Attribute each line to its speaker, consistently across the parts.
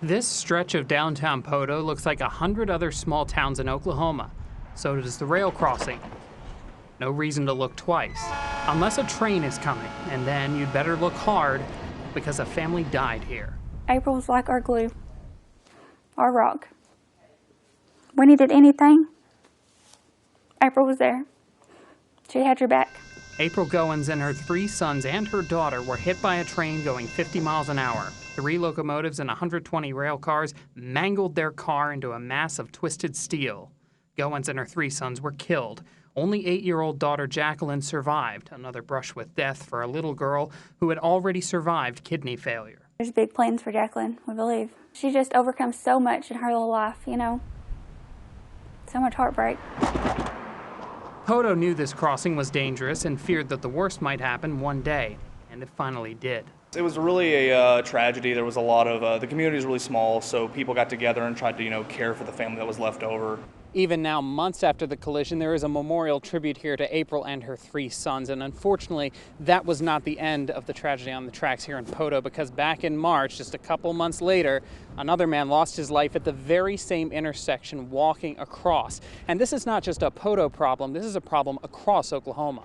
Speaker 1: This stretch of downtown Poto looks like 100 other small towns in Oklahoma. So does the rail crossing. No reason to look twice, unless a train is coming, and then you'd better look hard because a family died here.
Speaker 2: April was like our glue, our rock. We needed anything, April was there. She had your back.
Speaker 1: April Goins and her 3 sons and her daughter were hit by a train going 50 miles an hour. 3 locomotives and 120 rail cars mangled their car into a mass of twisted steel. Goins and her 3 sons were killed. Only 8-year-old daughter Jacqueline survived, another brush with death for a little girl who had already survived kidney failure.
Speaker 2: There's big plans for Jacqueline, we believe. She just overcomes so much in her little life, you know. So much heartbreak.
Speaker 1: Poto knew this crossing was dangerous and feared that the worst might happen one day, and it finally did.
Speaker 3: It was really a tragedy. There was a lot of, the community is really small, so people got together and tried to, care for the family that was left over.
Speaker 1: Even now, months after the collision, there is a memorial tribute here to April and her 3 sons. And unfortunately, that was not the end of the tragedy on the tracks here in Poto, because back in March, just a couple months later, another man lost his life at the very same intersection walking across. And this is not just a Poto problem, this is a problem across Oklahoma.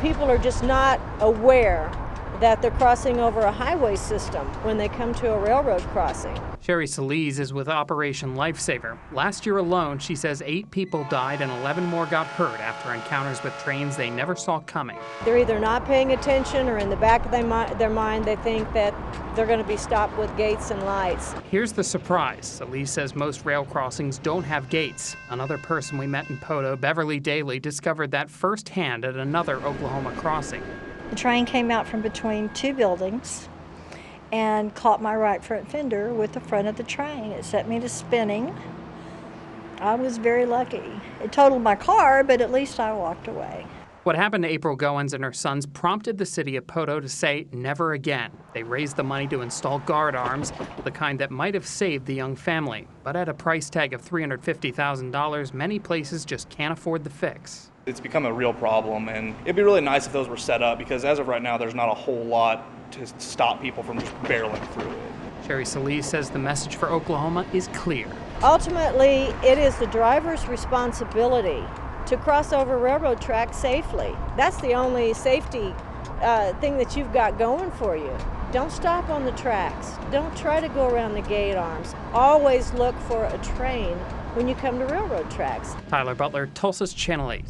Speaker 4: People are just not aware that they're crossing over a highway system when they come to a railroad crossing.
Speaker 1: Sherry Solis is with Operation Lifesaver. Last year alone, she says 8 people died and 11 more got hurt after encounters with trains they never saw coming.
Speaker 4: They're either not paying attention or in the back of their mind they think that they're going to be stopped with gates and lights.
Speaker 1: Here's the surprise. Solis says most rail crossings don't have gates. Another person we met in Poto, Beverly Daly, discovered that firsthand at another Oklahoma crossing.
Speaker 5: The train came out from between 2 buildings and caught my right front fender with the front of the train. It set me to spinning. I was very lucky. It totaled my car, but at least I walked away.
Speaker 1: What happened to April Goins and her sons prompted the city of Poto to say never again. They raised the money to install guard arms, the kind that might have saved the young family. But at a price tag of $350,000, many places just can't afford the fix.
Speaker 3: It's become a real problem, and it'd be really nice if those were set up, because as of right now, there's not a whole lot to stop people from just barreling through it.
Speaker 1: Sherry Solis says the message for Oklahoma is clear.
Speaker 4: Ultimately, it is the driver's responsibility to cross over railroad tracks safely. That's the only safety thing that you've got going for you. Don't stop on the tracks. Don't try to go around the gate arms. Always look for a train when you come to railroad tracks.
Speaker 1: Tyler Butler, Tulsa's Channel 8.